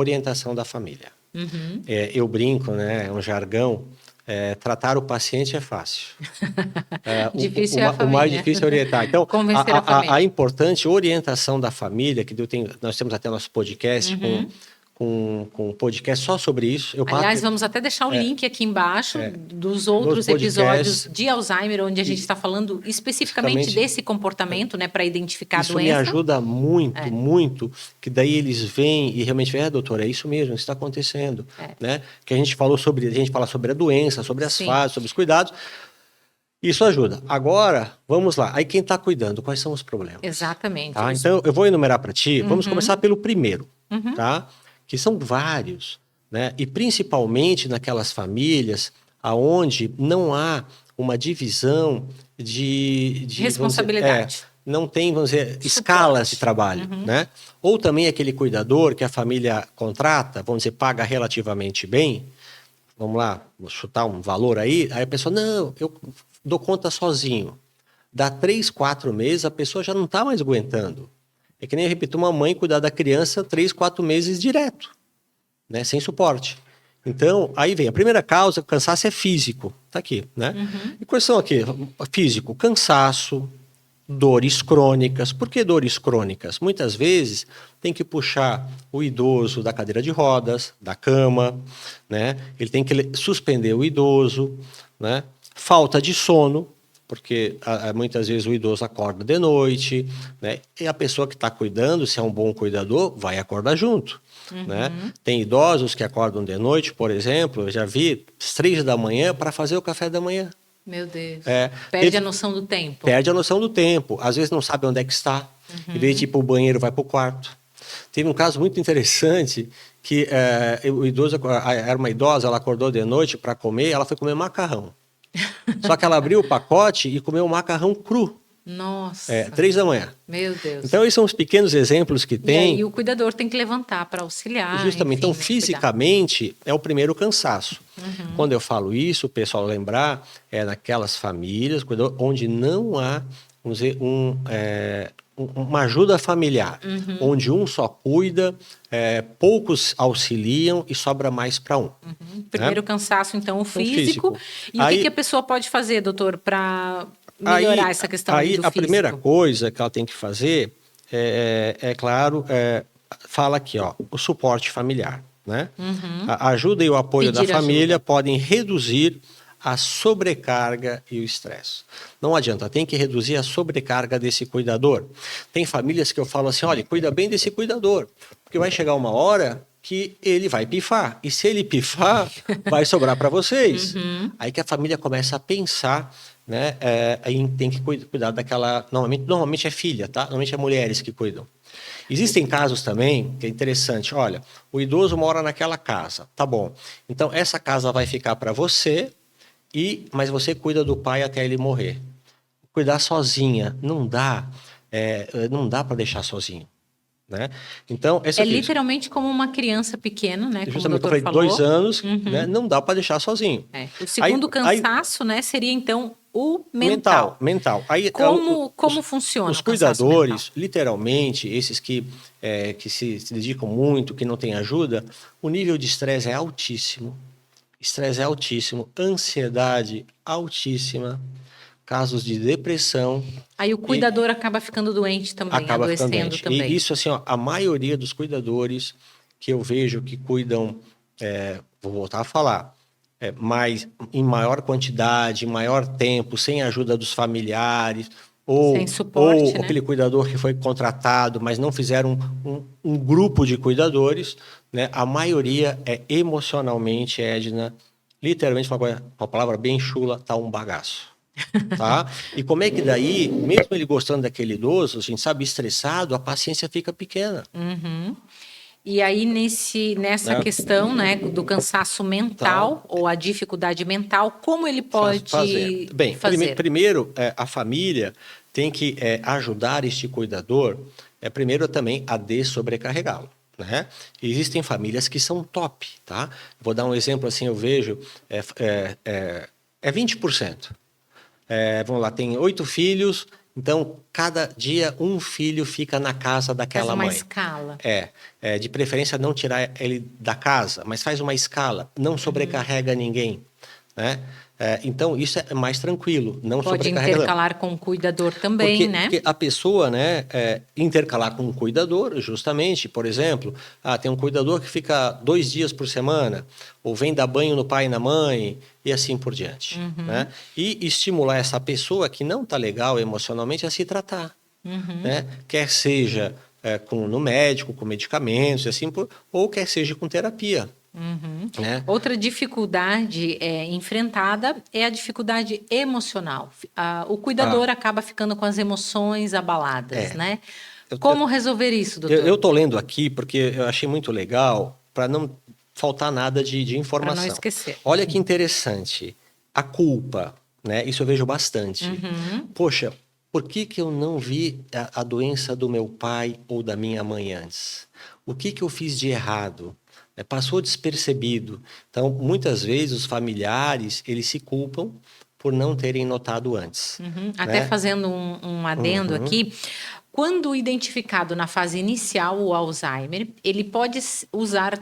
orientação da família. Uhum. Eu brinco, né? É um jargão. Tratar o paciente é fácil. Difícil é a O mais família. difícil é orientar. Então, Convencer a família. a importante orientação da família, que nós temos até nosso podcast Uhum. com um podcast só sobre isso. Aliás, vamos até deixar o link aqui embaixo dos outros episódios de Alzheimer, onde a gente está falando especificamente desse comportamento, né, para identificar a doença. Isso me ajuda muito, muito, que daí eles vêm e realmente veem, doutora, é isso mesmo, isso está acontecendo. Né? Que a gente fala sobre a doença, sobre as fases, sobre os cuidados. Isso ajuda. Agora, vamos lá. Aí quem está cuidando, quais são os problemas? Exatamente. Tá? Então, eu vou enumerar para ti. Vamos começar pelo primeiro, tá? Que são vários, né? E principalmente naquelas famílias aonde não há uma divisão de responsabilidade. Não tem, vamos dizer, escalas de trabalho, né? Ou também aquele cuidador que a família contrata, vamos dizer, paga relativamente bem. Vamos lá, vou chutar um valor aí a pessoa, não, eu dou conta sozinho. Dá 3, 4 meses, a pessoa já não está mais aguentando. É que nem, eu repito, uma mãe cuidar da criança 3, 4 meses direto, né? Sem suporte. Então, aí vem a primeira causa, o cansaço é físico. Tá aqui, né? E quais são aqui? Físico, cansaço, dores crônicas. Por que dores crônicas? Muitas vezes tem que puxar o idoso da cadeira de rodas, da cama, né? Ele tem que suspender o idoso, né? Falta de sono, porque muitas vezes o idoso acorda de noite, né? E a pessoa que está cuidando, se é um bom cuidador, vai acordar junto. Né? Tem idosos que acordam de noite, por exemplo, eu já vi 3 da manhã para fazer o café da manhã. Meu Deus. Perde a noção do tempo. Perde a noção do tempo. Às vezes não sabe onde é que está. Em vez de ir para o banheiro, vai para o quarto. Teve um caso muito interessante que o idoso, era uma idosa, ela acordou de noite para comer, ela foi comer macarrão. Só que ela abriu o pacote e comeu o macarrão cru. Nossa. 3 da manhã. Meu Deus. Então, esses são os pequenos exemplos que tem. E aí o cuidador tem que levantar para auxiliar. Justamente. Enfim, então, fisicamente, é o primeiro cansaço. Quando eu falo isso, o pessoal lembrar, é naquelas famílias onde não há, vamos dizer, uma ajuda familiar, onde um só cuida, poucos auxiliam e sobra mais para um. Primeiro cansaço, então, o físico. E aí, o que a pessoa pode fazer, doutor, para melhorar essa questão do físico? A primeira coisa que ela tem que fazer, claro, fala aqui, ó, o suporte familiar. Né? A ajuda e o apoio da família podem reduzir a sobrecarga e o estresse. Não adianta, tem que reduzir a sobrecarga desse cuidador. Tem famílias que eu falo assim, olha, cuida bem desse cuidador, porque vai chegar uma hora que ele vai pifar. E se ele pifar, vai sobrar para vocês. Aí que a família começa a pensar, né? Aí tem que cuidar daquela... Normalmente é filha, tá? Normalmente é mulheres que cuidam. Existem casos também que é interessante. Olha, o idoso mora naquela casa, tá bom. Então, essa casa vai ficar para você, mas você cuida do pai até ele morrer. Cuidar sozinha, não dá para deixar sozinho. Né? Então, literalmente como uma criança pequena, né? Justamente, como o doutor falou, 2 anos, né? Não dá para deixar sozinho. O segundo cansaço, né, seria então o mental. Aí, como funciona os cuidadores, literalmente, esses que se dedicam muito, que não têm ajuda, o nível de estresse é altíssimo. Estresse é altíssimo, ansiedade altíssima, casos de depressão. Aí o cuidador acaba ficando doente também, adoecendo também. E isso, assim, ó, a maioria dos cuidadores que eu vejo que cuidam, vou voltar a falar, em maior quantidade, em maior tempo, sem a ajuda dos familiares, sem suporte, ou aquele cuidador que foi contratado, mas não fizeram um grupo de cuidadores, né? A maioria é emocionalmente, Edna, literalmente uma palavra bem chula, tá um bagaço. Tá? E como é que daí, mesmo ele gostando daquele idoso, a gente sabe, estressado, a paciência fica pequena. E aí, nessa questão, né, do cansaço mental, ou a dificuldade mental, como ele pode fazer? Bem, primeiro, a família tem que ajudar este cuidador, primeiro também a dessobrecarregá-lo. Né? Existem famílias que são top, tá? Vou dar um exemplo assim, eu vejo, 20%. Vamos lá, tem 8 filhos Então, cada dia um filho fica na casa daquela mãe. Faz uma escala. De preferência não tirar ele da casa, mas faz uma escala, não sobrecarrega ninguém, né? Então, isso é mais tranquilo, não Pode sobrecarrega. intercalar com o cuidador também, né? Porque a pessoa, né, intercalar com um cuidador, justamente, por exemplo, tem um cuidador que fica 2 dias por semana, ou vem dar banho no pai e na mãe, e assim por diante. Né? E estimular essa pessoa que não está legal emocionalmente a se tratar. Né? Quer seja no médico, com medicamentos, ou quer seja com terapia. Né? Outra dificuldade enfrentada é a dificuldade emocional. O cuidador acaba ficando com as emoções abaladas, né? Como resolver isso, doutor? Eu estou lendo aqui porque eu achei muito legal para não faltar nada de informação. Para não esquecer. Olha que interessante. A culpa, né? Isso eu vejo bastante. Poxa, por que eu não vi a doença do meu pai ou da minha mãe antes? O que eu fiz de errado? Passou despercebido. Então, muitas vezes, os familiares, eles se culpam por não terem notado antes. Até fazendo um adendo aqui, quando identificado na fase inicial o Alzheimer, ele pode usar,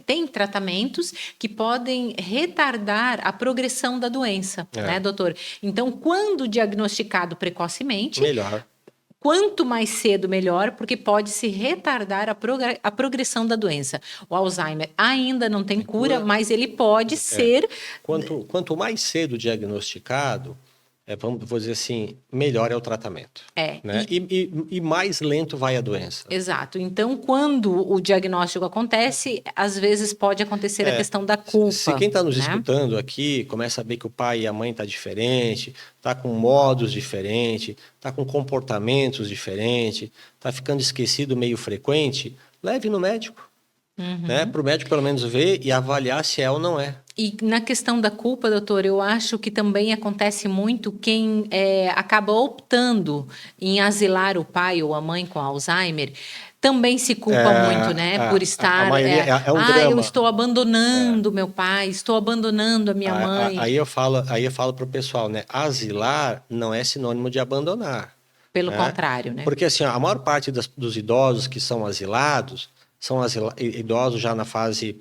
tem tratamentos que podem retardar a progressão da doença, né, doutor? Então, quando diagnosticado precocemente... Melhor. Quanto mais cedo, melhor, porque pode se retardar a progressão da doença. O Alzheimer ainda não tem cura, mas ele pode ser... Quanto mais cedo diagnosticado, vamos dizer assim, melhor é o tratamento. Né? E mais lento vai a doença. Exato. Então, quando o diagnóstico acontece, às vezes pode acontecer a questão da culpa. Se quem está nos escutando aqui começa a ver que o pai e a mãe estão diferentes, está com modos diferentes, está com comportamentos diferentes, está ficando esquecido meio frequente, leve no médico. Né? Para o médico pelo menos ver e avaliar se é ou não é. E na questão da culpa, doutor, eu acho que também acontece muito quem acaba optando em asilar o pai ou a mãe com Alzheimer, também se culpa muito, né? Por estar... um drama. Eu estou abandonando meu pai, estou abandonando a minha mãe. Aí eu falo para o pessoal, né? Asilar não é sinônimo de abandonar. Pelo contrário, né? Porque assim, a maior parte dos idosos que são asilados são idosos já na fase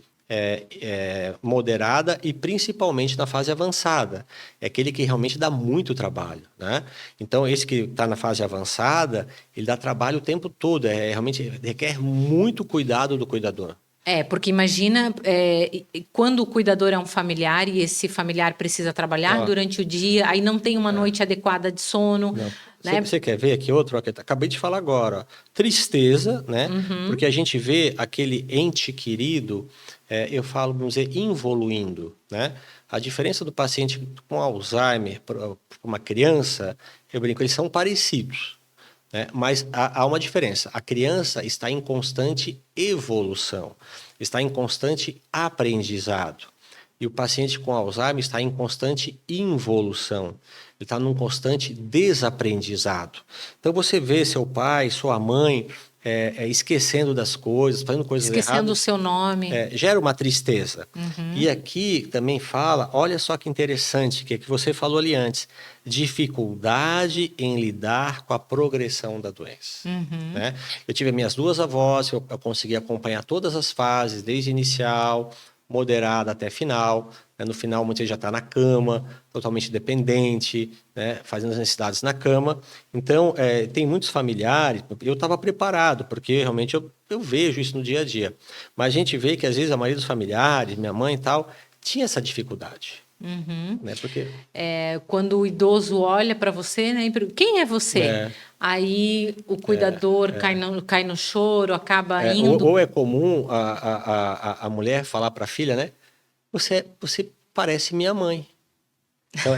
moderada e principalmente na fase avançada. É aquele que realmente dá muito trabalho, né? Então, esse que está na fase avançada, ele dá trabalho o tempo todo. Realmente requer muito cuidado do cuidador. Porque imagina quando o cuidador é um familiar e esse familiar precisa trabalhar durante o dia, aí não tem uma noite adequada de sono. Né? Você quer ver aqui outro? Acabei de falar agora. Ó. Tristeza, né? Porque a gente vê aquele ente querido, vamos dizer, involuindo, né? A diferença do paciente com Alzheimer para uma criança, eu brinco, eles são parecidos. Né? Mas há uma diferença. A criança está em constante evolução, está em constante aprendizado. E o paciente com Alzheimer está em constante involução. Ele está num constante desaprendizado. Então, você vê seu pai, sua mãe esquecendo das coisas, fazendo coisas erradas. Esquecendo o seu nome. Gera uma tristeza. E aqui também fala, olha só que interessante, que você falou ali antes, dificuldade em lidar com a progressão da doença. Né? Eu tive minhas 2 avós, eu consegui acompanhar todas as fases, desde inicial, moderada até final. Né? No final, muita gente já está na cama, totalmente dependente, né? Fazendo as necessidades na cama. Então, tem muitos familiares, eu estava preparado, porque realmente eu vejo isso no dia a dia. Mas a gente vê que, às vezes, a maioria dos familiares, minha mãe e tal, tinha essa dificuldade. Né? Porque... quando o idoso olha para você, né? Quem é você? Aí o cuidador cai no choro, acaba indo... Ou é comum a mulher falar para a filha, né? Você parece minha mãe. Então,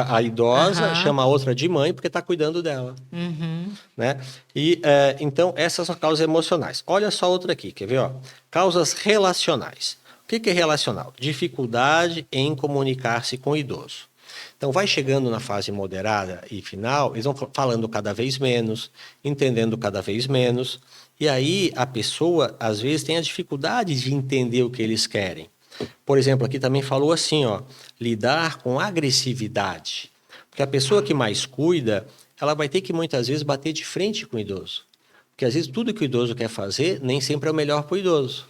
a idosa chama a outra de mãe porque está cuidando dela. Né? E, então, essas são causas emocionais. Olha só outra aqui, quer ver? Ó? Causas relacionais. O que é relacional? Dificuldade em comunicar-se com o idoso. Então, vai chegando na fase moderada e final, eles vão falando cada vez menos, entendendo cada vez menos, e aí a pessoa, às vezes, tem a dificuldade de entender o que eles querem. Por exemplo, aqui também falou assim, ó, lidar com agressividade. Porque a pessoa que mais cuida, ela vai ter que muitas vezes bater de frente com o idoso. Porque às vezes tudo que o idoso quer fazer nem sempre é o melhor para o idoso.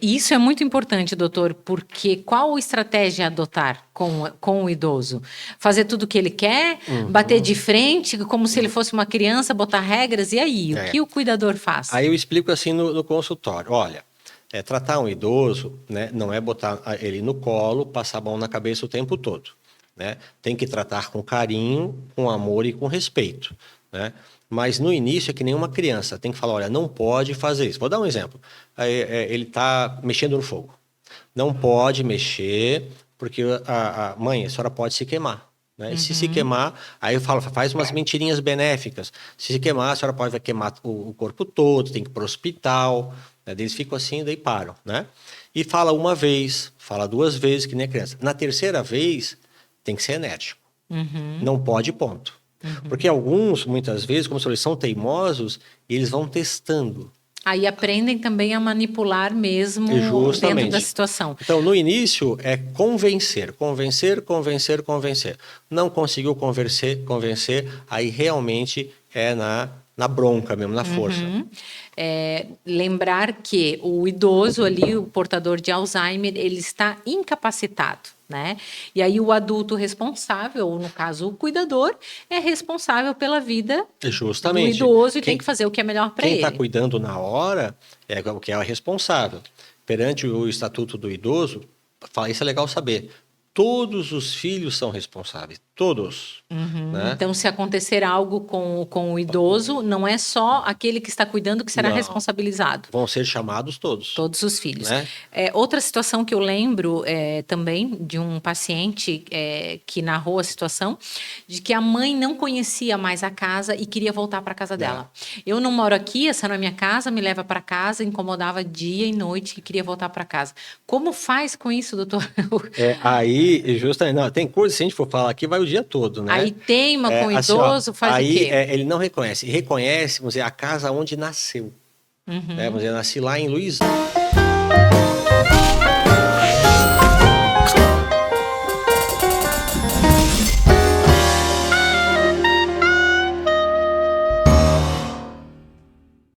Isso é muito importante, doutor, porque qual estratégia adotar com o idoso? Fazer tudo o que ele quer, bater de frente, como se ele fosse uma criança, botar regras, e aí? O que o cuidador faz? Aí eu explico assim no consultório. Olha, tratar um idoso, né, não é botar ele no colo, passar a mão na cabeça o tempo todo. Né? Tem que tratar com carinho, com amor e com respeito. Né? Mas no início é que nem uma criança, tem que falar, olha, não pode fazer isso. Vou dar um exemplo. Ele está mexendo no fogo. Não pode mexer, porque mãe, a senhora pode se queimar. Né? Se se queimar, aí eu falo, faz umas mentirinhas benéficas. Se queimar, a senhora vai queimar o corpo todo, tem que ir para o hospital. Né? Eles ficam assim, daí param. Né? E fala uma vez, fala 2 vezes, que nem a criança. Na terceira vez, tem que ser enérgico. Não pode, ponto. Porque alguns, muitas vezes, como eles são teimosos, eles vão testando. Aí aprendem também a manipular mesmo dentro da situação. Então, no início, é convencer. Não conseguiu convencer, aí realmente é na bronca mesmo, na força. Lembrar que o idoso ali, o portador de Alzheimer, ele está incapacitado. Né? E aí o adulto responsável, ou no caso o cuidador, é responsável pela vida do idoso e tem que fazer o que é melhor para ele. Quem está cuidando na hora é o que é o responsável. Perante o Estatuto do Idoso, isso é legal saber, todos os filhos são responsáveis, todos. Né? Então, se acontecer algo com o idoso, não é só aquele que está cuidando que será responsabilizado. Vão ser chamados todos. Todos os filhos. Né? Outra situação que eu lembro também de um paciente que narrou a situação, de que a mãe não conhecia mais a casa e queria voltar para a casa dela. Eu não moro aqui, essa não é minha casa, me leva para casa, incomodava dia e noite e queria voltar para casa. Como faz com isso, doutor? Aí, justamente, não, tem coisa, se a gente for falar aqui, vai o dia todo, né? Aí teima com o idoso, faz o quê? Ele não reconhece. Reconhece, vamos dizer, a casa onde nasceu. Né? Vamos dizer, nasci lá em Luiz.